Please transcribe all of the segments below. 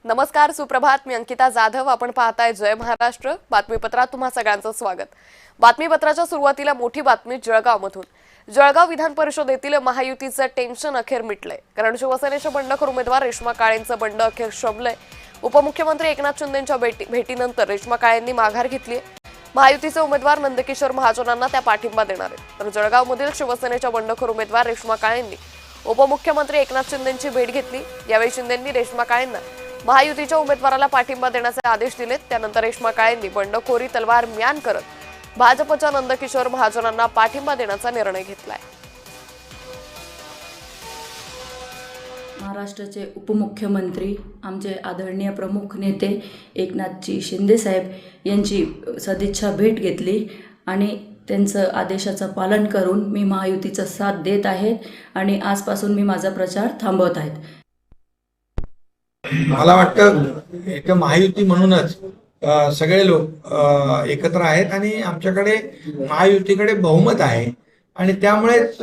नमस्कार, सुप्रभात. मी अंकिता जाधव. आपण पाहताय जय महाराष्ट्र बातमीपत्रात तुम्हा सगळ्यांचं स्वागत. बातमीपत्राच्या सुरुवातीला मोठी बातमी जळगावमधून. जळगाव विधान परिषदेतील महायुतीचं टेन्शन अखेर मिटलंय. कारण शिवसेनेच्या बंडखोर उमेदवार रेश्मा काळेंचं बंड अखेर शमलंय. उपमुख्यमंत्री एकनाथ शिंदेंच्या भेटीनंतर रेश्मा काळेंनी माघार घेतली. महायुतीचे उमेदवार नंदकिशोर महाजनांना त्या पाठिंबा देणार आहेत. तर जळगावमधील शिवसेनेच्या बंडखोर उमेदवार रेश्मा काळेंनी उपमुख्यमंत्री एकनाथ शिंदेंची भेट घेतली. यावेळी शिंदेंनी रेश्मा काळेंना महायुतीच्या उमेदवाराला पाठिंबा देण्याचे आदेश दिलेत. त्यानंतर रेश्मा काळेंनी बंडखोरी तलवार म्यान करत भाजपच्या नंदकिशोर महाजनांना पाठिंबा देण्याचा निर्णय घेतलाय. महाराष्ट्राचे उपमुख्यमंत्री आमचे आदरणीय प्रमुख नेते एकनाथजी शिंदे साहेब यांची सदिच्छा भेट घेतली आणि त्यांचं आदेशाचं पालन करून मी महायुतीचा साथ देत आहे आणि आजपासून मी माझा प्रचार थांबवत आहे. मला वाटतं एक महायुती म्हणूनच सगळे लोक एकत्र आहेत आणि आमच्याकडे महायुतीकडे बहुमत आहे आणि त्यामुळेच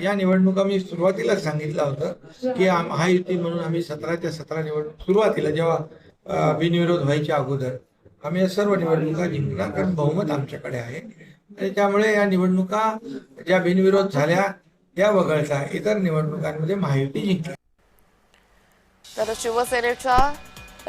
या निवडणुका मी सुरुवातीला सांगितलं होतं की महायुती म्हणून आम्ही 17 निवडणूक सुरुवातीला जेव्हा बिनविरोध व्हायच्या अगोदर आम्ही या सर्व निवडणुका जिंकणार, कारण बहुमत आमच्याकडे आहे आणि त्यामुळे या निवडणुका ज्या बिनविरोध झाल्या त्या वगळता इतर निवडणुकांमध्ये महायुती जिंकली. तर शिवसेनेच्या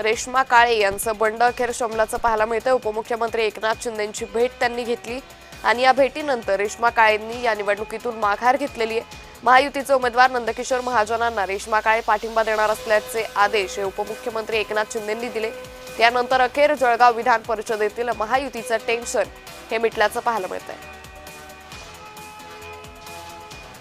रेश्मा काळे यांचं बंड अखेर शमल्याचं पाहायला मिळतंय. उपमुख्यमंत्री एकनाथ शिंदेंची भेट त्यांनी घेतली आणि या भेटीनंतर रेश्मा काळेंनी या निवडणुकीतून माघार घेतलेली आहे. महायुतीचे उमेदवार नंदकिशोर महाजनांना रेश्मा काळे पाठिंबा देणार असल्याचे आदेश उपमुख्यमंत्री एकनाथ शिंदेंनी दिले. त्यानंतर अखेर जळगाव विधान परिषदेतील महायुतीचं टेन्शन हे मिटल्याचं पाहायला मिळतंय.